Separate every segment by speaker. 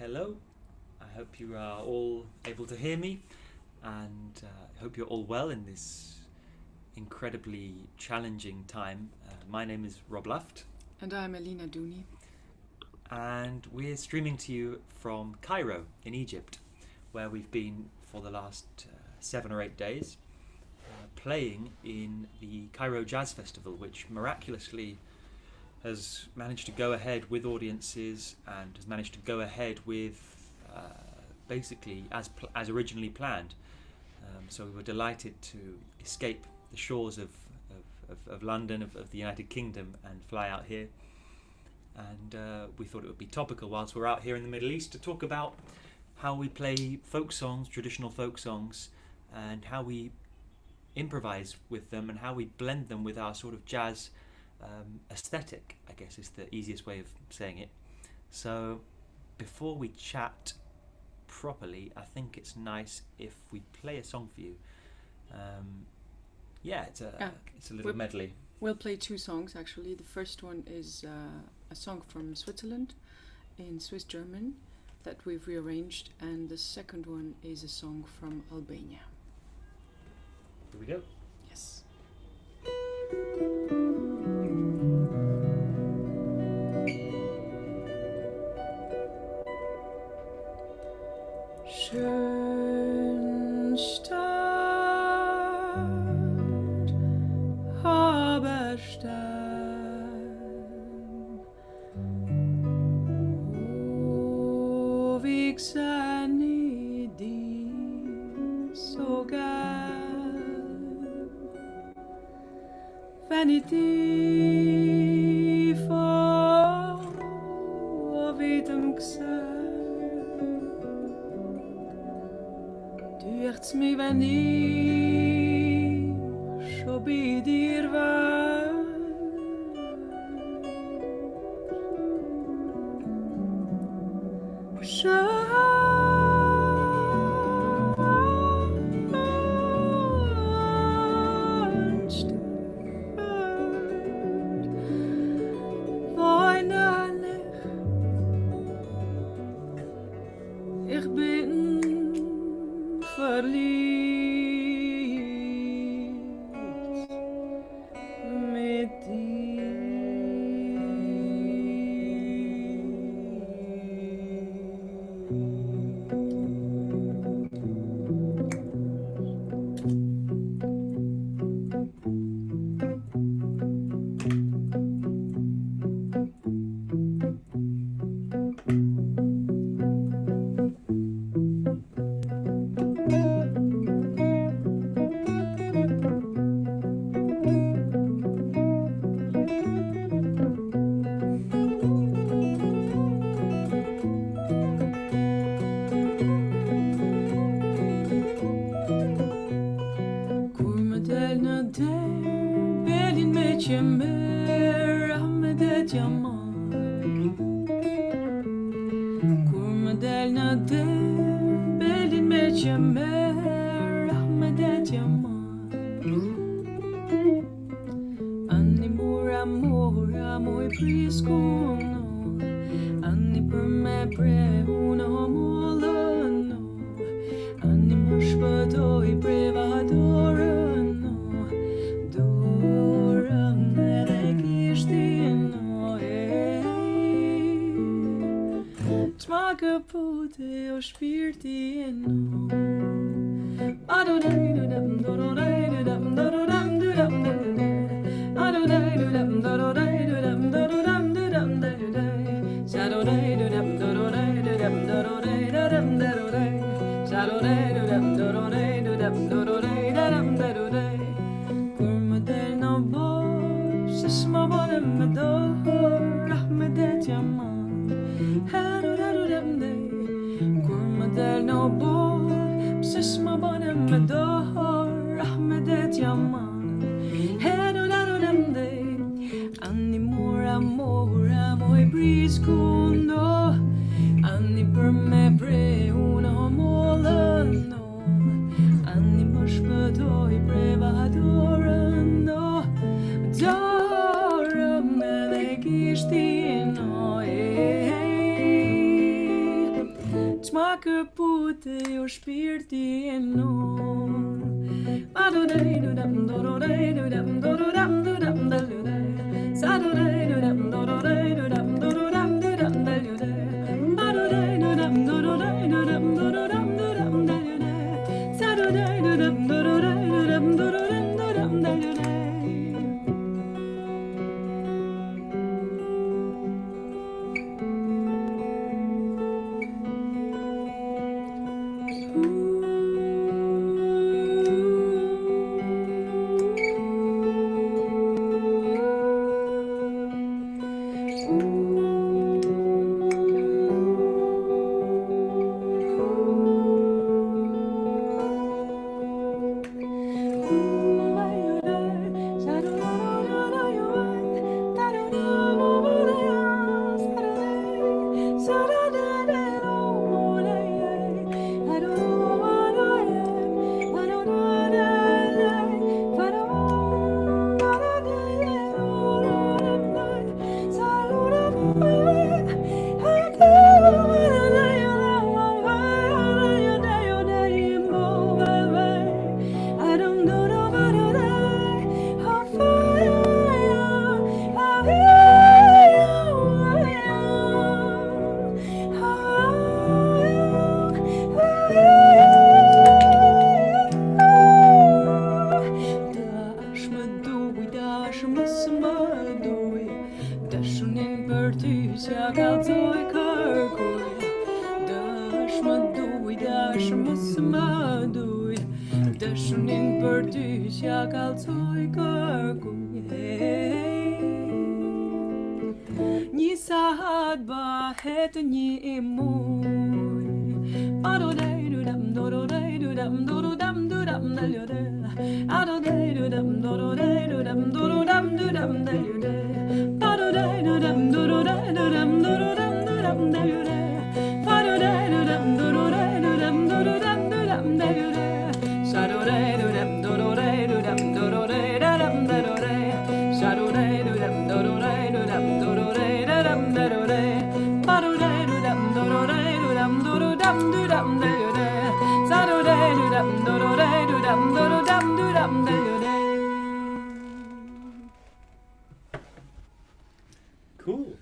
Speaker 1: Hello, I hope you are all able to hear me, and I hope you're all well in this incredibly challenging time. My name is Rob Luft.
Speaker 2: And I'm Elina Duni.
Speaker 1: And we're streaming to you from Cairo in Egypt, where we've been for the last 7 or 8 days, playing in the Cairo Jazz Festival, which miraculously has managed to go ahead with audiences and has managed to go ahead with basically as originally planned. So we were delighted to escape the shores of London, of the United Kingdom, and fly out here. And we thought it would be topical whilst we're out here in the Middle East to talk about how we play folk songs, traditional folk songs, and how we improvise with them and how we blend them with our sort of jazz aesthetic, I guess is the easiest way of saying it. So before we chat properly, I think it's nice if we play a song for you. It's a little medley.
Speaker 2: We'll play 2 songs actually. The first one is a song from Switzerland in Swiss German that we've rearranged, and the second one is a song from Albania.
Speaker 1: Here we go.
Speaker 2: Yes. Schön Stadt, aber Stein, oh, wie sah die so geil, wenn ich die vor weitem gesehen. Duurt's mir, wenn ich schon bei dir war. Ich bin verliebt mit dir.
Speaker 3: Sisma banem medar rahmedet yaman
Speaker 2: kaput o spirti e non
Speaker 1: Cool.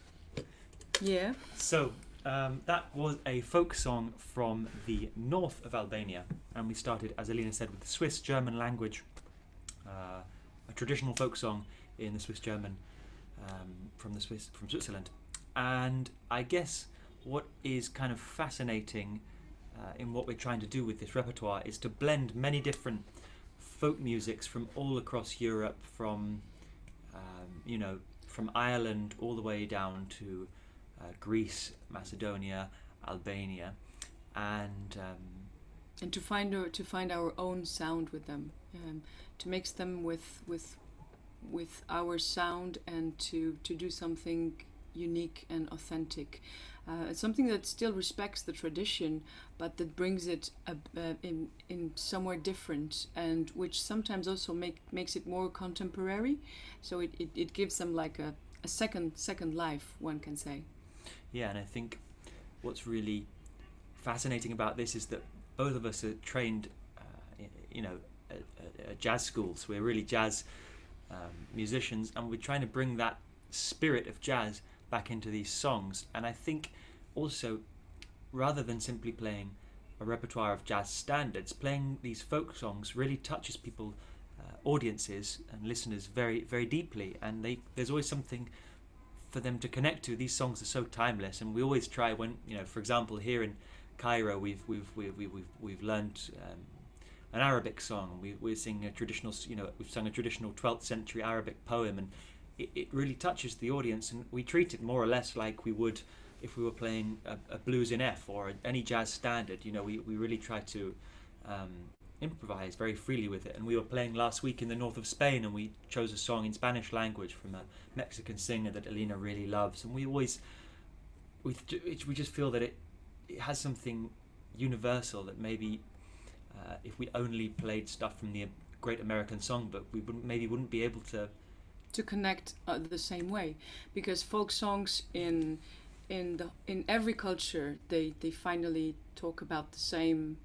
Speaker 2: Yeah.
Speaker 1: So that was a folk song from the north of Albania, and we started, as Elina said, with the Swiss-German language, a traditional folk song in the Swiss-German from Switzerland. And I guess what is kind of fascinating in what we're trying to do with this repertoire is to blend many different folk musics from all across Europe, from from Ireland all the way down to Greece, Macedonia, Albania, and
Speaker 2: to find our own sound with them, to mix them with our sound, and to do something unique and authentic, something that still respects the tradition, but that brings it in somewhere different, and which sometimes also makes it more contemporary. So it gives them like a second life, one can say.
Speaker 1: Yeah, and I think what's really fascinating about this is that both of us are trained, at jazz schools. We're really jazz musicians, and we're trying to bring that spirit of jazz back into these songs. And I think also, rather than simply playing a repertoire of jazz standards, playing these folk songs really touches people, audiences and listeners very, very deeply, and there's always something for them to connect to. These songs are so timeless, and we always try, when for example here in Cairo we've learned an Arabic song. We're singing a traditional, we've sung a traditional 12th century Arabic poem, and it really touches the audience, and we treat it more or less like we would if we were playing a blues in F or any jazz standard. We really try to improvise very freely with it. And we were playing last week in the north of Spain, and we chose a song in Spanish language from a Mexican singer that Elina really loves, and we just feel that it has something universal that maybe if we only played stuff from the Great American Songbook, we wouldn't be able to
Speaker 2: connect the same way, because folk songs in in every culture they finally talk about the same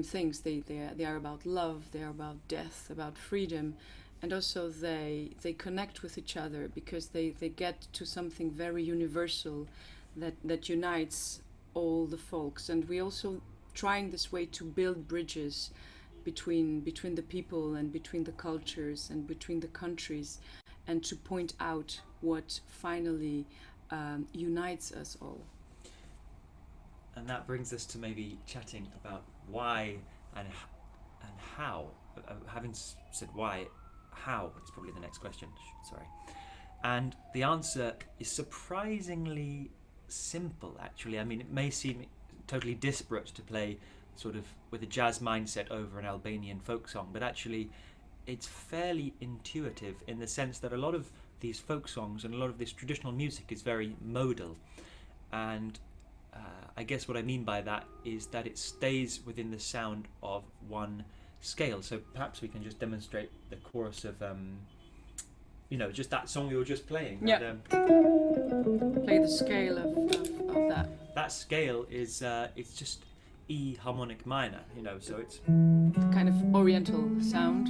Speaker 2: things. They are about love, they are about death, about freedom, and also they connect with each other because they get to something very universal that unites all the folks. And we also trying this way to build bridges between the people and between the cultures and between the countries, and to point out what finally unites us all.
Speaker 1: And that brings us to maybe chatting about why and how. Having said why, how is probably the next question. Sorry. And the answer is surprisingly simple, actually. I mean, it may seem totally disparate to play sort of with a jazz mindset over an Albanian folk song, but actually it's fairly intuitive in the sense that a lot of these folk songs and a lot of this traditional music is very modal. And I guess what I mean by that is that it stays within the sound of one scale. So perhaps we can just demonstrate the chorus of, just that song we were just playing.
Speaker 2: Yeah. Play the scale of that.
Speaker 1: That scale is it's just E harmonic minor, so it's
Speaker 2: kind of oriental sound.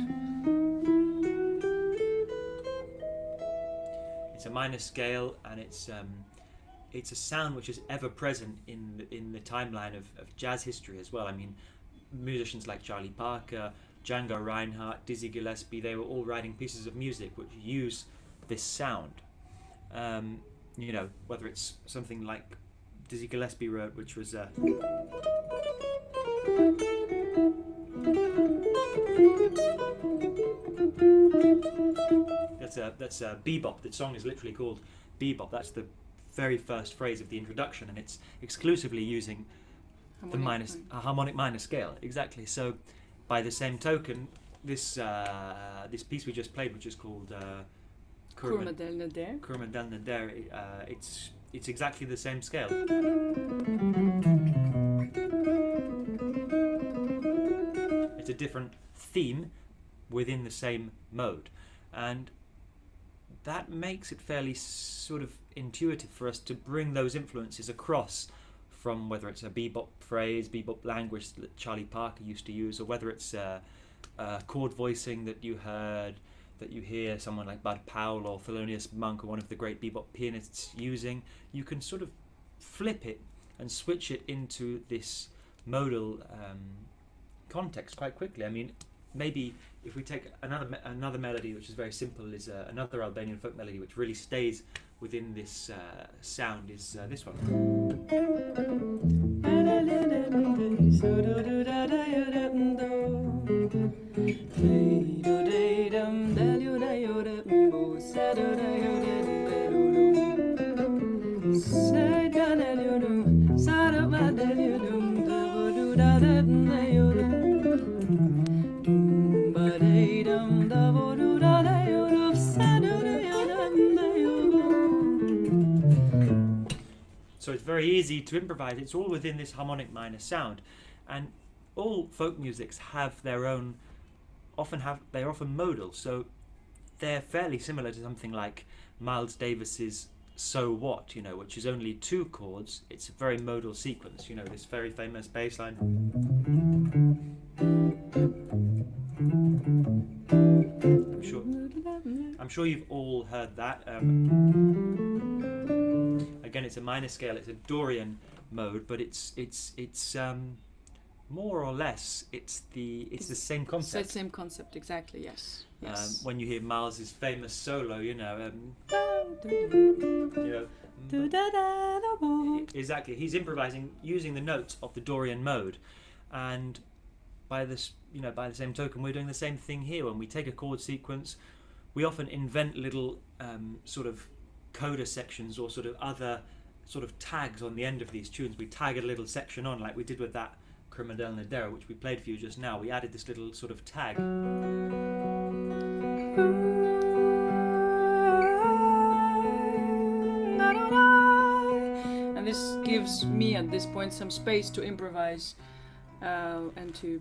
Speaker 1: It's a minor scale, and it's a sound which is ever present in the timeline of jazz history as well. I mean, musicians like Charlie Parker, Django Reinhardt, Dizzy Gillespie, they were all writing pieces of music which use this sound. Whether it's something like Dizzy Gillespie wrote, which was that's a bebop. The song is literally called Bebop. That's the very first phrase of the introduction, and it's exclusively using a harmonic minor scale. Exactly. So, by the same token, this piece we just played, which is called
Speaker 2: Kurma del Nader.
Speaker 1: Kurma del Nader. It's exactly the same scale. It's a different theme within the same mode, and that makes it fairly sort of intuitive for us to bring those influences across from whether it's a bebop phrase, bebop language that Charlie Parker used to use, or whether it's chord voicing that you hear someone like Bud Powell or Thelonious Monk or one of the great bebop pianists using. You can sort of flip it and switch it into this modal context quite quickly. I mean, maybe if we take another melody which is very simple, is another Albanian folk melody which really stays within this sound, is this one. So it's very easy to improvise. It's all within this harmonic minor sound, and all folk musics have their own. They're often modal, so they're fairly similar to something like Miles Davis's "So What," which is only 2 chords. It's a very modal sequence. This very famous bass line. I'm sure you've all heard that. Again, it's a minor scale. It's a Dorian mode, but it's more or less it's the same concept.
Speaker 2: It's the same concept, exactly. Yes.
Speaker 1: When you hear Miles's famous solo, exactly, he's improvising using the notes of the Dorian mode, and by the same token, we're doing the same thing here. When we take a chord sequence, we often invent little sort of coda sections or sort of other sort of tags on the end of these tunes. We tag a little section on, like we did with that Kurma del Nader, which we played for you just now. We added this little sort of tag.
Speaker 2: And this gives me at this point some space to improvise, and to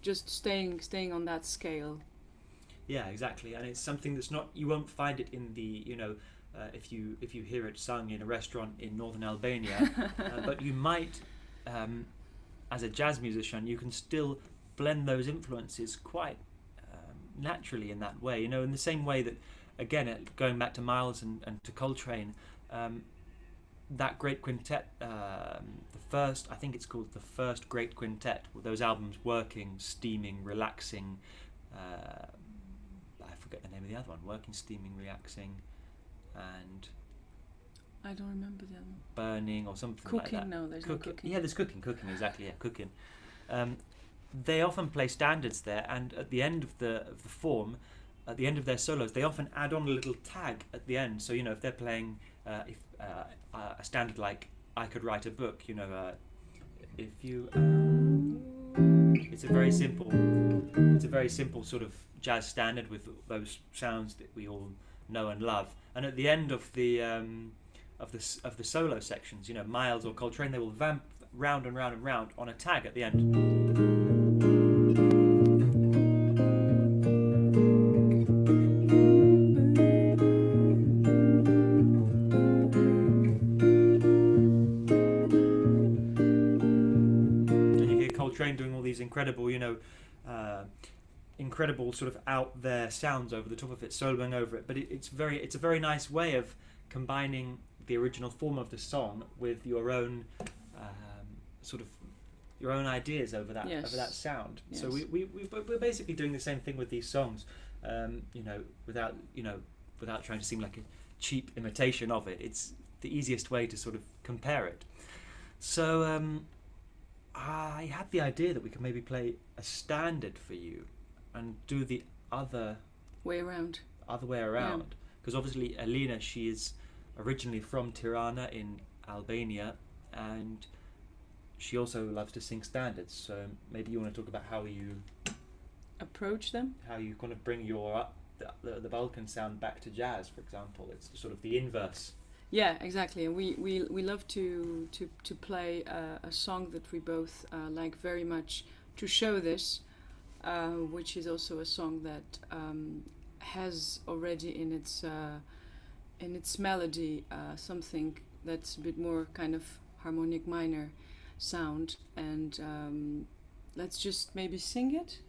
Speaker 2: just staying on that scale.
Speaker 1: Yeah, exactly. And it's something that's not, you won't find it in the if you hear it sung in a restaurant in northern Albania. But you might, as a jazz musician, you can still blend those influences quite naturally in that way. You know, in the same way that, again, going back to Miles and to Coltrane, that great quintet, the first, I think it's called the first great quintet, with those albums, Working, Steaming, Relaxing, I forget the name of the other one, Working, Steaming, Relaxing, and
Speaker 2: I don't remember the other one.
Speaker 1: Burning or something
Speaker 2: Cooking,
Speaker 1: like that.
Speaker 2: no, there's no cooking.
Speaker 1: Yeah, there's cooking, exactly, yeah, cooking. They often play standards there, and at the end of the form, at the end of their solos, they often add on a little tag at the end. So, you know, if they're playing a standard like I Could Write a Book, you know, if you... it's a very simple sort of jazz standard with those sounds that we all know and love. And at the end of the solo sections, you know, Miles or Coltrane, they will vamp round and round and round on a tag at the end. Doing all these incredible, you know, incredible sort of out there sounds over the top of it, soloing over it. But it's a very nice way of combining the original form of the song with your own sort of your own ideas over that sound.
Speaker 2: Yes.
Speaker 1: So we're basically doing the same thing with these songs, you know, without trying to seem like a cheap imitation of it. It's the easiest way to sort of compare it. So. I had the idea that we could maybe play a standard for you and do the other way around. Because obviously Elina, she is originally from Tirana in Albania, and she also loves to sing standards. So maybe you want to talk about how you
Speaker 2: approach them,
Speaker 1: how you kind of bring the Balkan sound back to jazz, for example. It's sort of the inverse.
Speaker 2: Yeah, exactly. And we love to play a song that we both like very much to show this, which is also a song that has already in its melody something that's a bit more kind of harmonic minor sound. And let's just maybe sing it,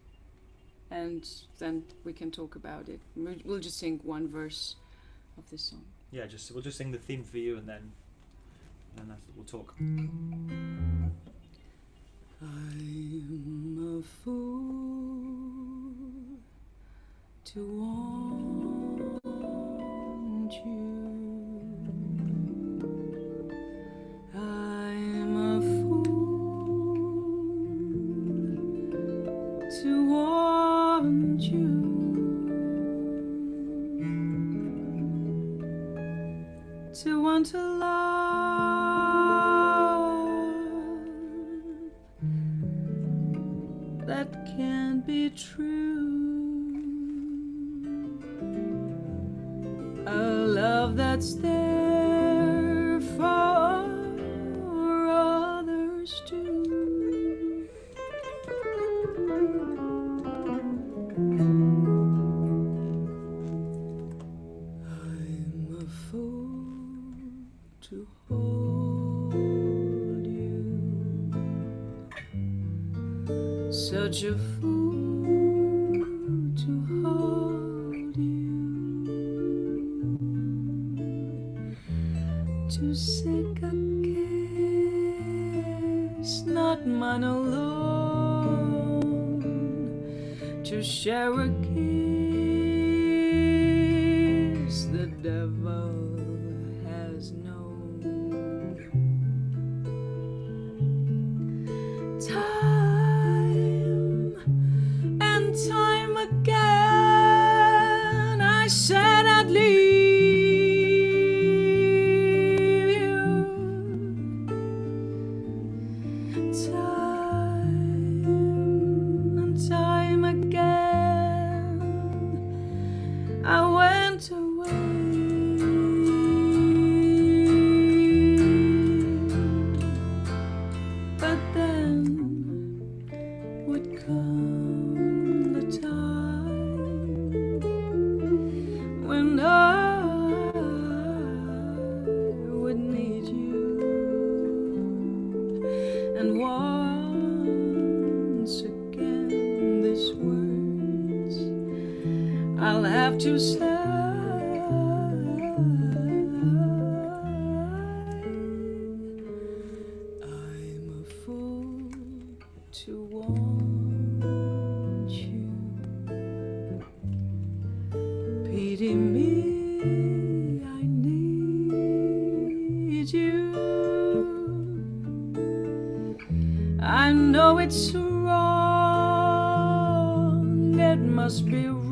Speaker 2: and then we can talk about it. We'll just sing one verse of this song.
Speaker 1: Yeah, we'll just sing the theme for you, and then we'll talk.
Speaker 2: I'm a fool to want you. I'm a fool to want you. To want to love that can't be true, a love that's there for others too. I'm a fool to hold you, such a fool to hold you, to seek a kiss, not mine alone, to share a kiss the devil has known. Time and time again I said I'd leave you. Time and time again I went away. But then would come the time when I have to say I'm a fool to want you. Pity me, I need you. I know it's wrong, it must be wrong,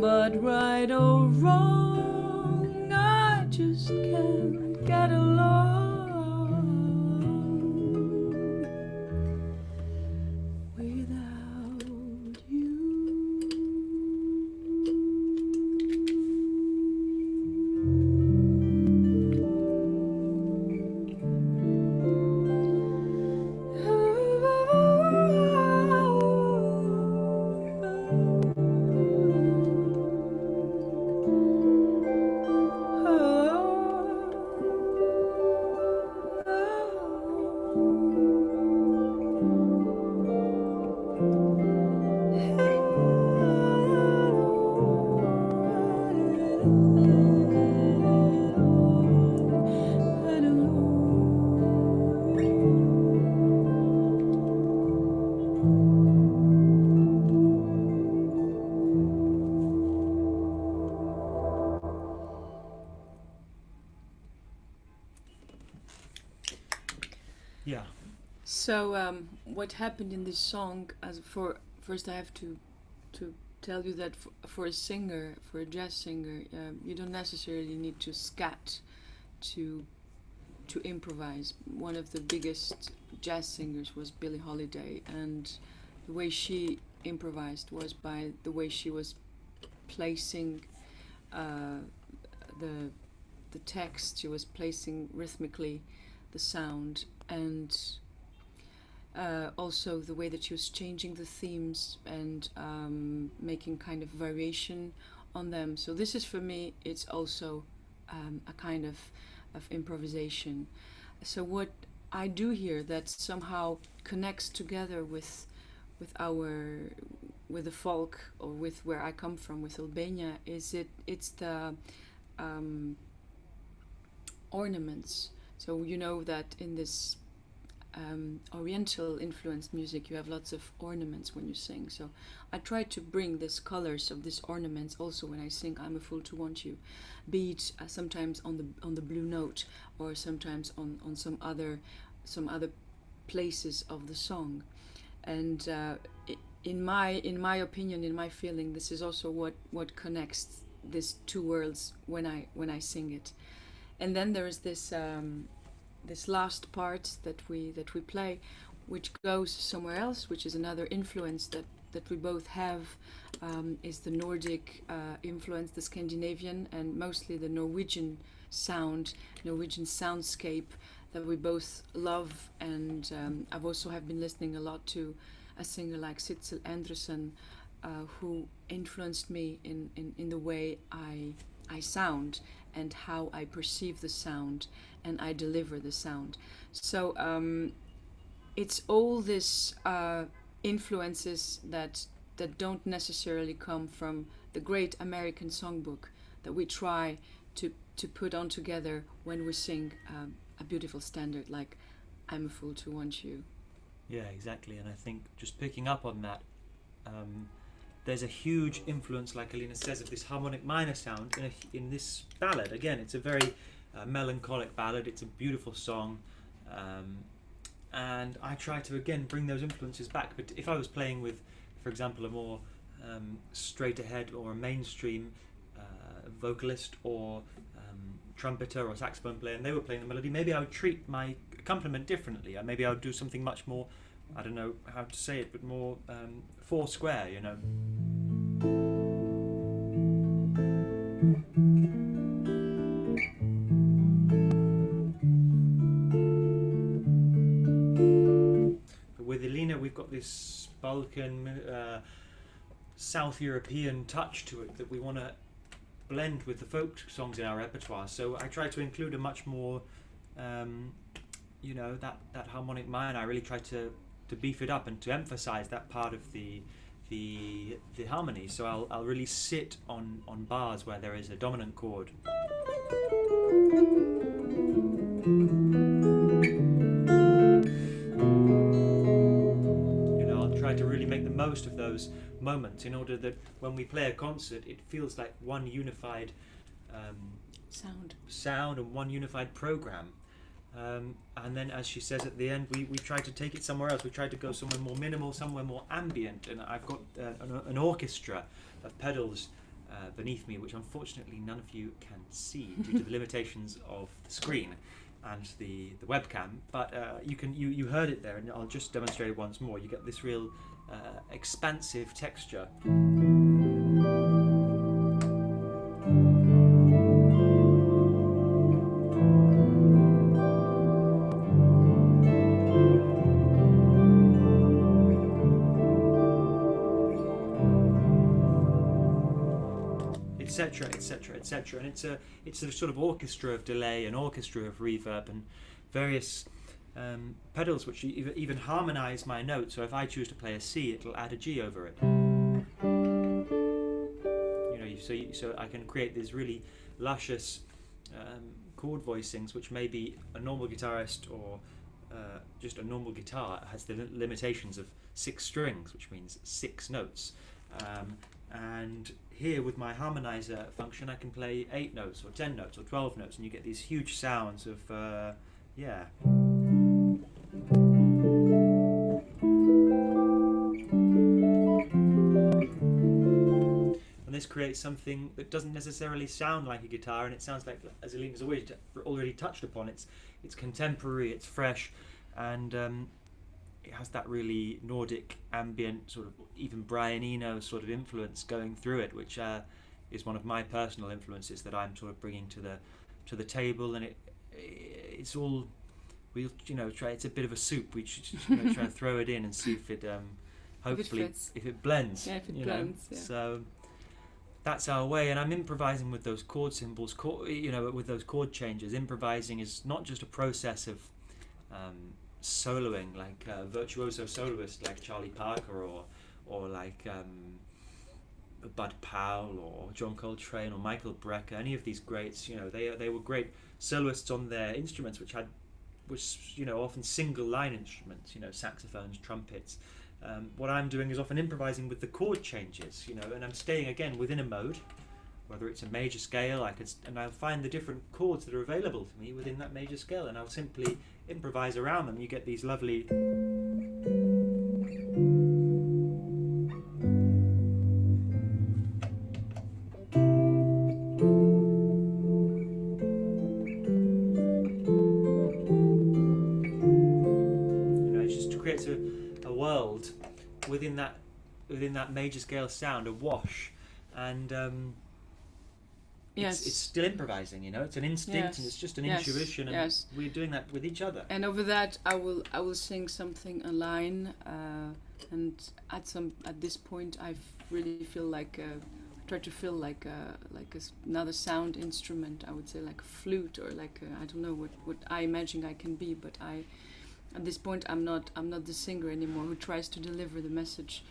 Speaker 2: but right or wrong, I just can't get along without you.
Speaker 1: Yeah.
Speaker 2: So what happened in this song? First, I have to tell you that for a singer, for a jazz singer, you don't necessarily need to scat to improvise. One of the biggest jazz singers was Billie Holiday, and the way she improvised was by the way she was placing the text. She was placing rhythmically the sound, and also the way that she was changing the themes and making kind of variation on them. So this is, for me, it's also a kind of improvisation. So what I do here that somehow connects together with the folk, or with where I come from, with Albania, it's the ornaments. So you know that in this Oriental influenced music, you have lots of ornaments when you sing. So I try to bring these colors of these ornaments also when I sing "I'm a Fool to Want You," be it sometimes on the blue note, or sometimes on some other places of the song. And in my opinion, in my feeling, this is also what connects these two worlds when I sing it. And then there is this last part that we play, which goes somewhere else, which is another influence that we both have, is the Nordic influence, the Scandinavian, and mostly the Norwegian soundscape that we both love. And I've also have been listening a lot to a singer like Sitzel Andersen, who influenced me in the way I sound and how I perceive the sound and I deliver the sound. So it's all this influences that don't necessarily come from the great American songbook that we try to put on together when we sing a beautiful standard like "I'm a Fool to Want You."
Speaker 1: Yeah, exactly. And I think just picking up on that, there's a huge influence, like Elina says, of this harmonic minor sound in this ballad. Again, it's a very melancholic ballad. It's a beautiful song, and I try to again bring those influences back. But if I was playing with, for example, a more straight ahead or a mainstream vocalist or trumpeter or saxophone player, and they were playing the melody, maybe I would treat my accompaniment differently. Maybe I would do something much more, I don't know how to say it, but more four square, you know. But with Elina, we've got this Balkan, South European touch to it that we want to blend with the folk songs in our repertoire. So I try to include a much more, that harmonic minor. I really try to beef it up and to emphasize that part of the the harmony. So I'll really sit on bars where there is a dominant chord. I'll try to really make the most of those moments in order that when we play a concert, it feels like one unified sound and one unified program. And then, as she says at the end, we try to take it somewhere else. We try to go somewhere more minimal, somewhere more ambient. And I've got an orchestra of pedals beneath me, which unfortunately none of you can see due to the limitations of the screen and the webcam. But you heard it there, and I'll just demonstrate it once more. You get this real expansive texture. Etc., etc., etc. And it's a sort of orchestra of delay, an orchestra of reverb, and various pedals which even harmonize my note. So if I choose to play a C, it'll add a G over it. So I can create these really luscious chord voicings, which maybe a normal guitarist or just a normal guitar has the limitations of 6 strings, which means 6 notes. And here with my harmonizer function, I can play 8 notes or 10 notes or 12 notes, and you get these huge sounds of and this creates something that doesn't necessarily sound like a guitar, and it sounds like, as Elina's already touched upon, it's contemporary, it's fresh, and it has that really Nordic ambient sort of even Brian Eno sort of influence going through it, which is one of my personal influences that I'm sort of bringing to the table. And it's all we'll try. It's a bit of a soup. We should try and throw it in and see if it hopefully if it blends.
Speaker 2: Yeah, if it blends. Yeah.
Speaker 1: So that's our way, and I'm improvising with those chord symbols. With those chord changes. Improvising is not just a process of soloing like a virtuoso soloist like Charlie Parker or like Bud Powell or John Coltrane or Michael Brecker. Any of these greats, they were great soloists on their instruments, which often single line instruments, saxophones, trumpets. What I'm doing is often improvising with the chord changes, and I'm staying again within a mode, whether it's a major scale, and I'll find the different chords that are available to me within that major scale, and I'll simply improvise around them. You get these lovely it just creates a world within that major scale sound, a wash, and
Speaker 2: yes.
Speaker 1: It's still improvising, it's an instinct,
Speaker 2: Yes.
Speaker 1: and it's just an
Speaker 2: Yes.
Speaker 1: intuition, and
Speaker 2: Yes.
Speaker 1: we're doing that with each other.
Speaker 2: And over that, I will sing something, a line, and at this point, I really feel like try to feel like another sound instrument. I would say like a flute, or like I don't know what I imagine I can be, but at this point I'm not the singer anymore who tries to deliver the message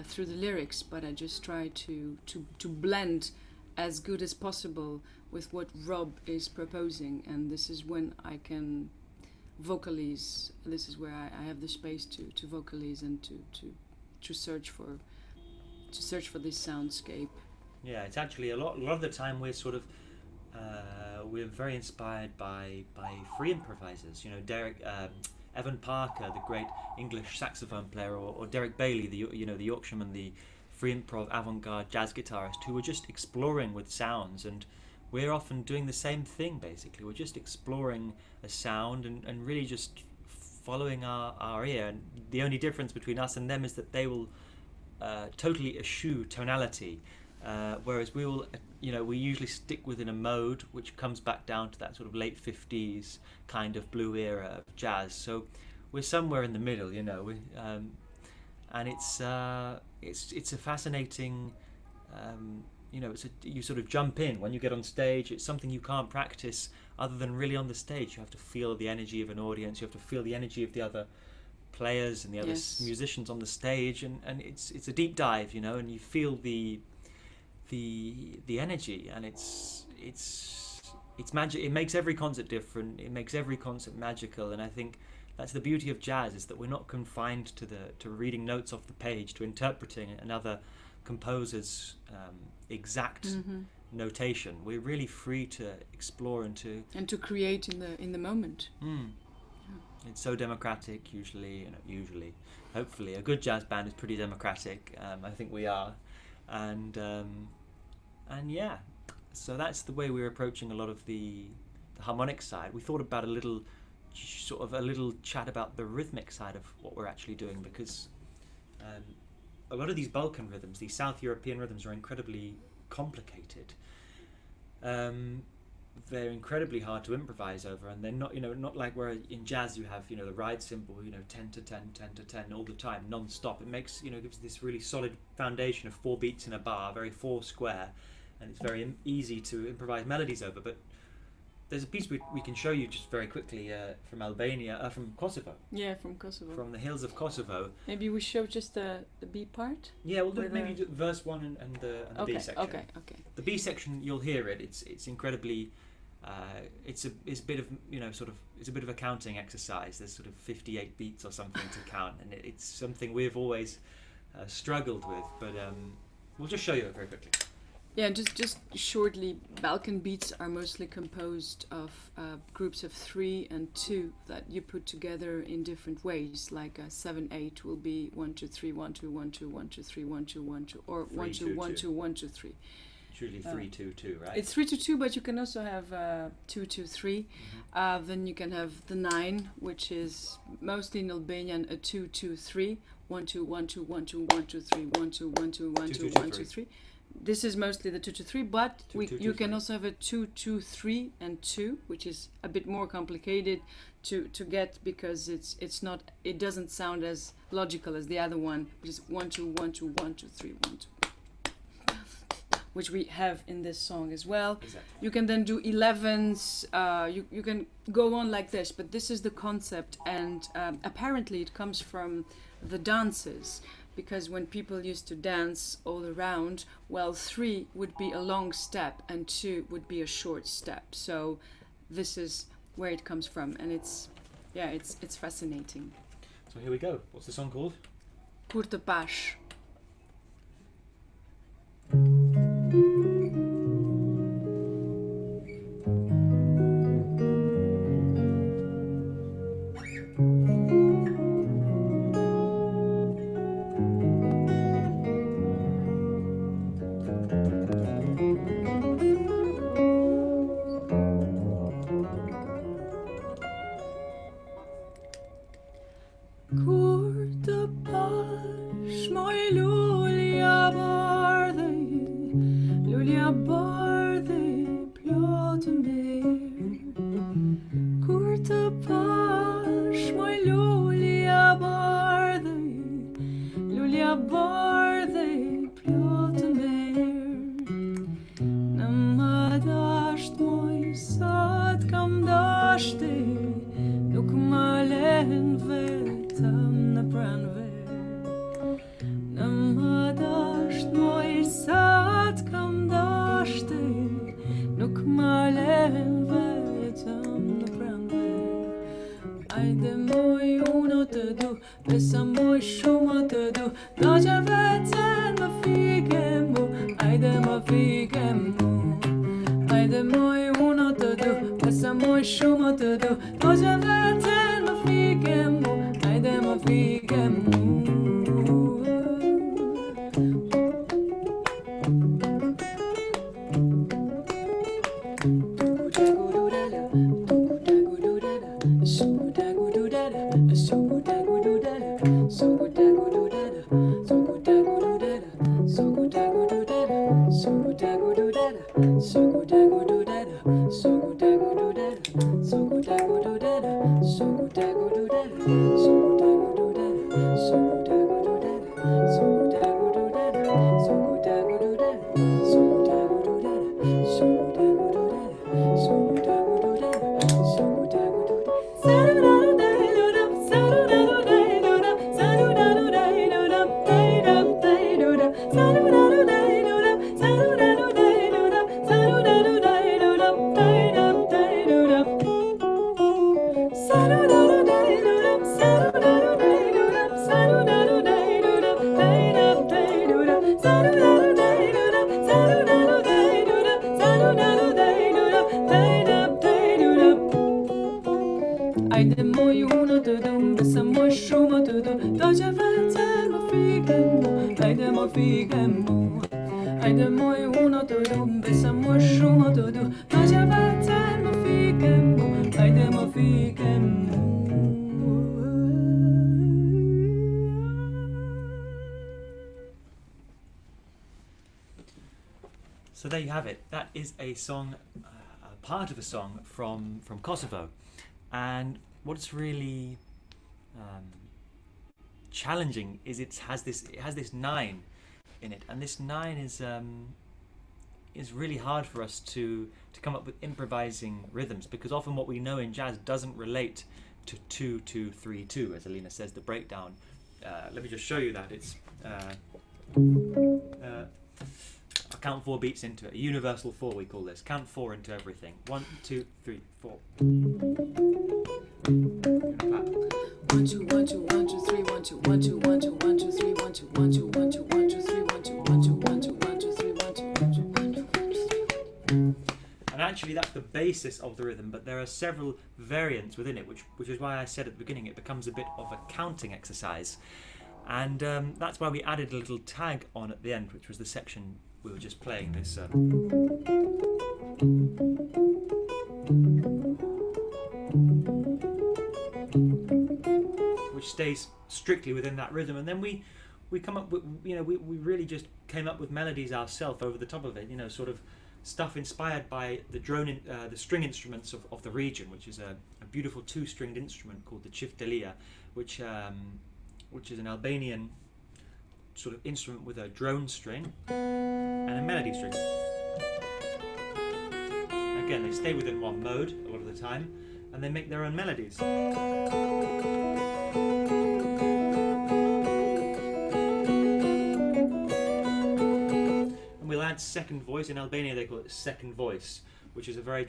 Speaker 2: through the lyrics, but I just try to blend as good as possible with what Rob is proposing, and this is when I can vocalize. This is where I have the space to vocalize and to search for this soundscape.
Speaker 1: Yeah, it's actually a lot of the time we're sort of we're very inspired by free improvisers. Evan Parker, the great English saxophone player, or Derek Bailey, the Yorkshireman, the free improv avant-garde jazz guitarist, who were just exploring with sounds, and we're often doing the same thing. Basically, we're just exploring a sound and really just following our ear. And the only difference between us and them is that they will totally eschew tonality, whereas we will, we usually stick within a mode which comes back down to that sort of late 50s kind of blue era of jazz. So we're somewhere in the middle, and it's a fascinating, you sort of jump in when you get on stage. It's something you can't practice other than really on the stage. You have to feel the energy of an audience. You have to feel the energy of the other players and the other musicians on the stage, and it's a deep dive, you know, and you feel the energy, and it's magic. It makes every concert different. It makes every concert magical, and I think that's the beauty of jazz, is that we're not confined to reading notes off the page, to interpreting another composer's exact notation. We're really free to explore and to
Speaker 2: create in the moment.
Speaker 1: It's so democratic. Hopefully a good jazz band is pretty democratic. I think we are, and yeah, so that's the way we're approaching a lot of the harmonic side. We thought about a little chat about the rhythmic side of what we're actually doing, because a lot of these Balkan rhythms, these South European rhythms, are incredibly complicated. They're incredibly hard to improvise over, and they're not, not like where in jazz you have, the ride cymbal, 10 to 10, 10 to 10 all the time, non-stop. It makes, gives this really solid foundation of 4 beats in a bar, very 4 square, and it's very easy to improvise melodies over. But there's a piece we can show you just very quickly from Albania, from Kosovo.
Speaker 2: Yeah, from Kosovo.
Speaker 1: From the hills of Kosovo.
Speaker 2: Maybe we show just the B part?
Speaker 1: Yeah, we'll do maybe verse 1 and the B section.
Speaker 2: Okay.
Speaker 1: The B section, you'll hear it. It's incredibly... it's a bit of it's a bit of a counting exercise. There's sort of 58 beats or something to count, and it's something we've always struggled with. But we'll just show you it very quickly.
Speaker 2: Yeah, just shortly, Balkan beats are mostly composed of groups of 3 and 2 that you put together in different ways. Like 7/8 will be 1 2 3 1 2 1 2 1 2 3 1 2 1 2, or 1 2 1 2 1 2 3.
Speaker 1: Usually 3 2 2, right?
Speaker 2: It's 3 2 2, but you can also have 2 2 3. Then you can have the 9, which is mostly in Albanian a 2 2 3, 1 2 1 2 1 2 1 2 3 1 2 1 2 1 2 1 2 3. This is mostly the 2 2 3, but you can also have a 2 2 3 and 2, which is a bit more complicated to get, because it doesn't sound as logical as the other one, which is 1 2 1 2 1 2 3 1 2. Which we have in this song as well.
Speaker 1: Exactly.
Speaker 2: You can then do 11s, you can go on like this, but this is the concept, and apparently it comes from the dances, because when people used to dance all around, 3 would be a long step and 2 would be a short step. So this is where it comes from, and it's fascinating.
Speaker 1: So here we go. What's the song called?
Speaker 2: Kur të pash.
Speaker 1: So there you have it. That is a song, a part of a song from Kosovo, and what's really challenging is it has this 9 in it, and this 9 is really hard for us to come up with improvising rhythms, because often what we know in jazz doesn't relate to 2-2-3-2, as Elina says, the breakdown. Let me just show you that. It's I'll count 4 beats into it. A universal 4, we call this. Count 4 into everything. 1, 2, 3, 4.
Speaker 2: 1 2 1 2 1 2 3 1 2 1 2 1 2 1 2 3 1 2 1 2 1 2 1 2 3 1 2 1 2 1 2 1 2 3 1 2 1 2 1 2 1 2.
Speaker 1: And actually that's the basis of the rhythm, but there are several variants within it, which is why I said at the beginning it becomes a bit of a counting exercise. And that's why we added a little tag on at the end, which was the section we were just playing, this which stays strictly within that rhythm, and then we come up with, we really just came up with melodies ourselves over the top of it, sort of stuff inspired by the string instruments of the region, which is a beautiful 2-stringed instrument called the chiftelia, which is an Albanian sort of instrument with a drone string and a melody string. Again, they stay within one mode a lot of the time, and they make their own melodies. And we'll add second voice. In Albania they call it second voice, which is a very,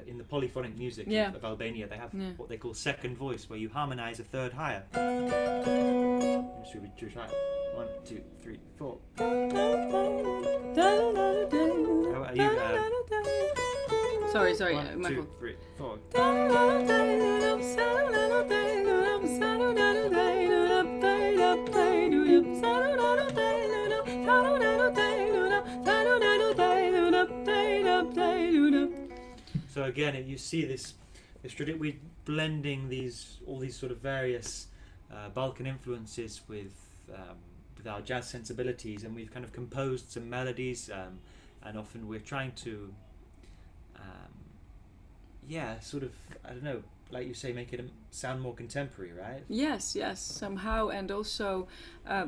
Speaker 1: in the polyphonic music of Albania, they have what they call second voice, where you harmonize a third higher. Should we try it? 1, 2, 3, 4. How are you?
Speaker 2: Sorry,
Speaker 1: 1,
Speaker 2: Michael.
Speaker 1: 2, 3, 4. So again, you see this we blending all these sort of various Balkan influences with our jazz sensibilities, and we've kind of composed some melodies, and often we're trying to sort of, I don't know, like you say, make it sound more contemporary, right?
Speaker 2: Yes, somehow. And also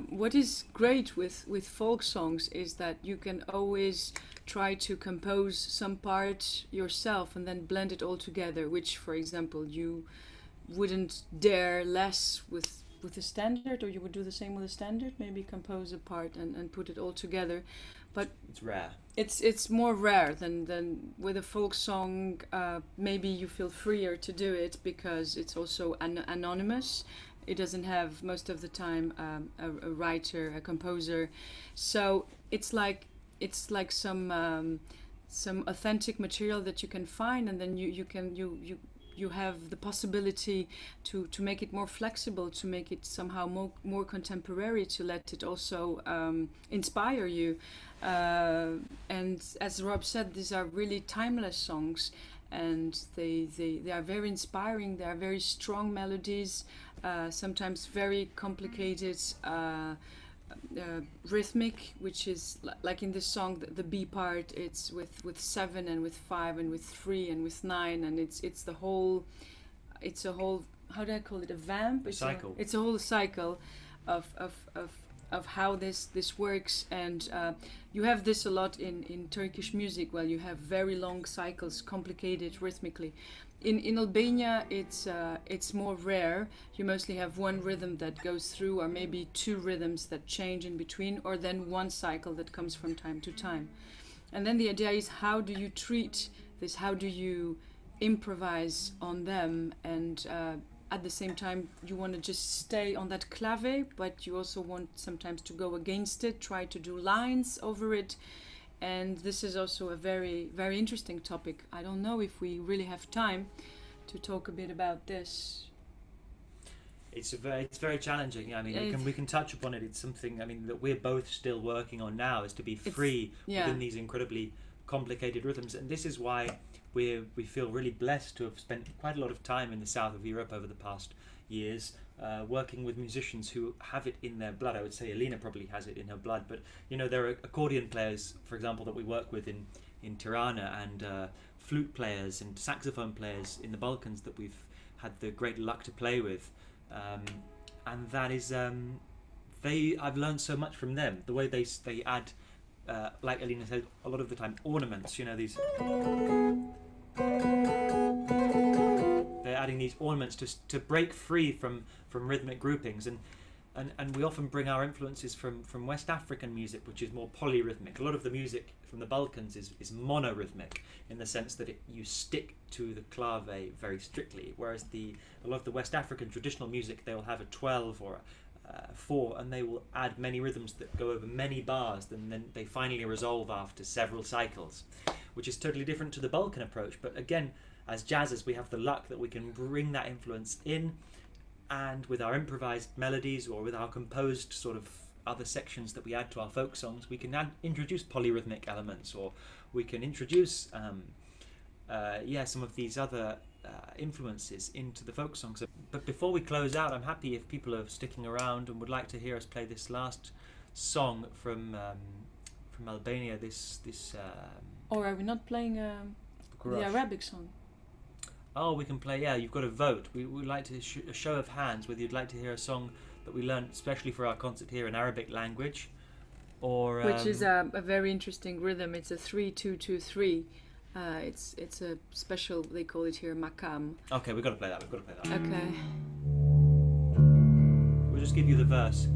Speaker 2: what is great with folk songs is that you can always try to compose some part yourself and then blend it all together, which, for example, you wouldn't dare less with a standard, or you would do the same with a standard, maybe compose a part and put it all together. But
Speaker 1: it's rare.
Speaker 2: It's more rare than with a folk song. Maybe you feel freer to do it because it's also anonymous. It doesn't have most of the time a writer, a composer. So it's like some authentic material that you can find, and then you have the possibility to make it more flexible, to make it somehow more contemporary, to let it also inspire you. And as Rob said, these are really timeless songs, and they are very inspiring. They are very strong melodies, sometimes very complicated rhythmic, which is like in this song, the B part, it's with 7 and with 5 and with 3 and with 9, and it's a whole, how do I call it, a vamp? It's a whole cycle of how this works. And you have this a lot in Turkish music, where you have very long cycles, complicated rhythmically. In Albania, it's more rare. You mostly have one rhythm that goes through, or maybe 2 rhythms that change in between, or then one cycle that comes from time to time. And then the idea is, how do you treat this? How do you improvise on them? And at the same time, you want to just stay on that clave, but you also want sometimes to go against it, try to do lines over it. And this is also a very, very interesting topic. I don't know if we really have time to talk a bit about this.
Speaker 1: It's very challenging. I mean, we can touch upon it. It's something, I mean, that we're both still working on now, is to be free within these incredibly complicated rhythms. And this is why we feel really blessed to have spent quite a lot of time in the south of Europe over the past years, working with musicians who have it in their blood. I would say Elina probably has it in her blood, but you know, there are accordion players, for example, that we work with in Tirana, and flute players and saxophone players in the Balkans that we've had the great luck to play with. And that is, I've learned so much from them. The way they add, like Elina said, a lot of the time, ornaments. You know, these. They're adding these ornaments to break free from rhythmic groupings, and we often bring our influences from West African music, which is more polyrhythmic. A lot of the music from the Balkans is monorhythmic, in the sense that you stick to the clave very strictly, whereas a lot of the West African traditional music, they will have a 12 or a 4, and they will add many rhythms that go over many bars, and then they finally resolve after several cycles, which is totally different to the Balkan approach. But again, as jazzers, we have the luck that we can bring that influence in, and with our improvised melodies or with our composed sort of other sections that we add to our folk songs, we can introduce polyrhythmic elements, or we can introduce some of these other influences into the folk songs. But before we close out, I'm happy if people are sticking around and would like to hear us play this last song from Albania.
Speaker 2: Or are we not playing the Arabic song?
Speaker 1: Oh, we can play. Yeah, you've got to vote. We would like to a show of hands whether you'd like to hear a song that we learned especially for our concert here in Arabic language, or
Speaker 2: which is a very interesting rhythm. It's a 3-2-2-3. It's a special. They call it here makam.
Speaker 1: Okay, we've got to play that.
Speaker 2: Okay.
Speaker 1: We'll just give you the verse.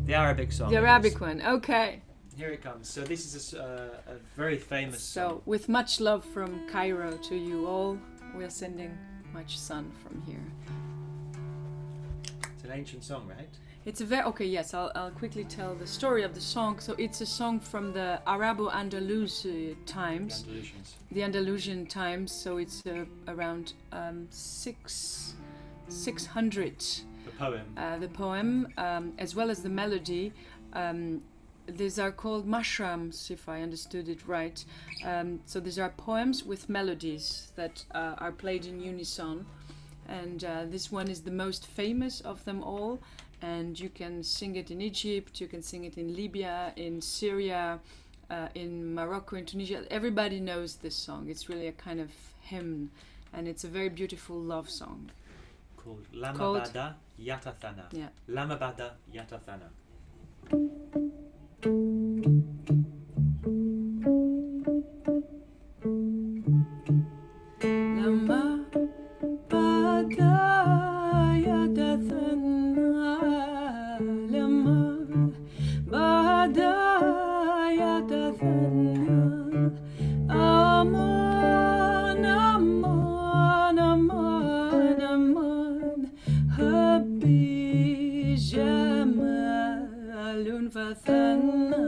Speaker 1: The Arabic song.
Speaker 2: The Arabic one. Okay.
Speaker 1: Here it comes. So this is a very famous song.
Speaker 2: So with much love from Cairo to you all, we are sending much sun from here.
Speaker 1: It's an ancient song, right?
Speaker 2: It's a very yes. I'll quickly tell the story of the song. So it's a song from the Arabo-Andalus times. The Andalusian times. So it's around 600.
Speaker 1: The poem.
Speaker 2: The poem, as well as the melody. These are called mashrams, if I understood it right. So these are poems with melodies that are played in unison. And this one is the most famous of them all. And you can sing it in Egypt, you can sing it in Libya, in Syria, in Morocco, in Tunisia. Everybody knows this song. It's really a kind of hymn. And it's a very beautiful love song.
Speaker 1: Called Lama Bada Yatathana.
Speaker 2: Yeah.
Speaker 1: Lama Bada Yatathana.
Speaker 2: Lama bada yatathana, lama bada yatathana, aman aman aman aman, habbi jamalun fathana.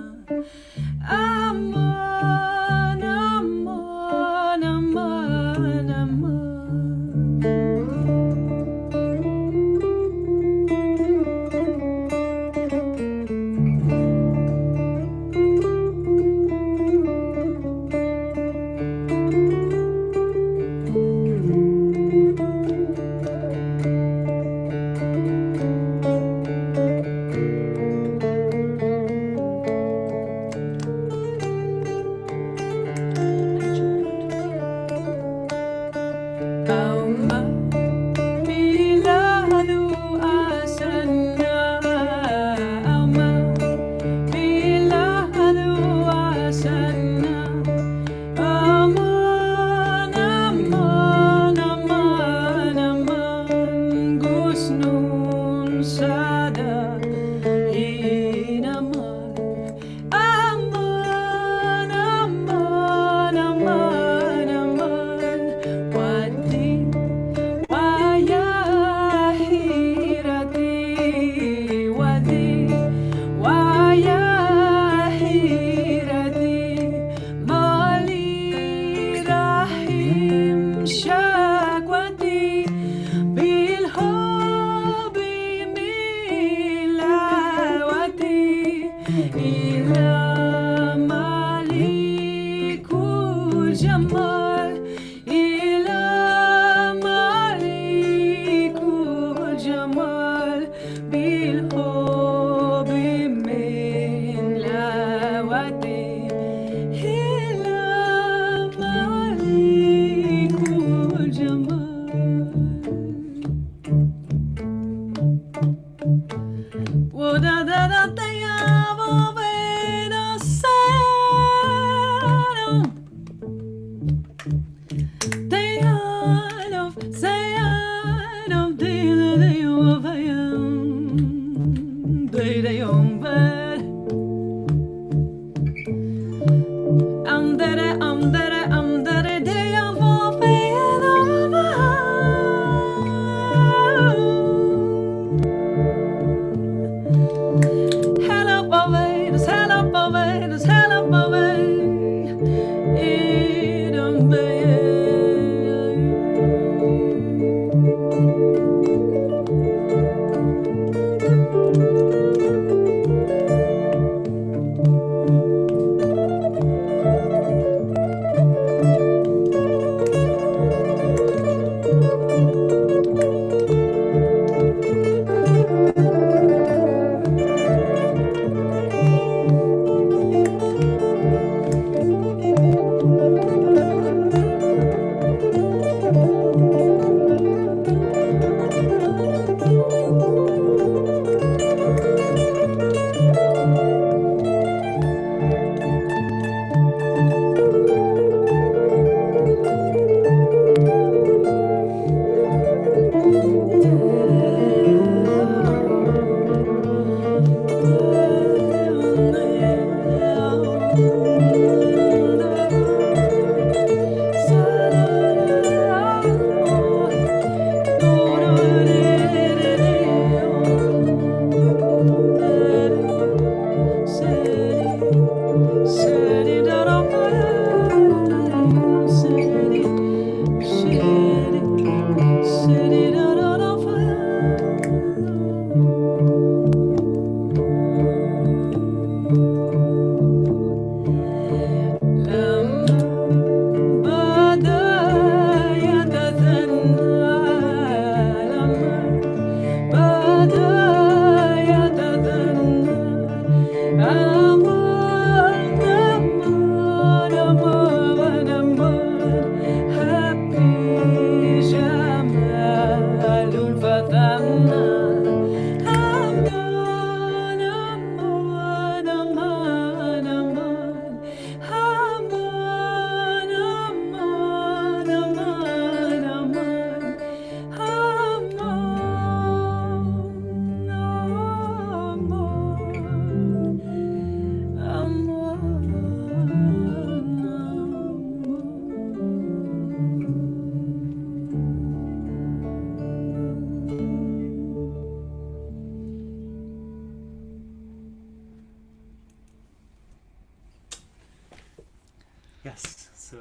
Speaker 1: Yes, so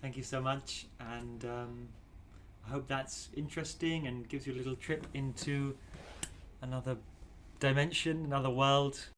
Speaker 1: thank you so much, and I hope that's interesting and gives you a little trip into another dimension, another world.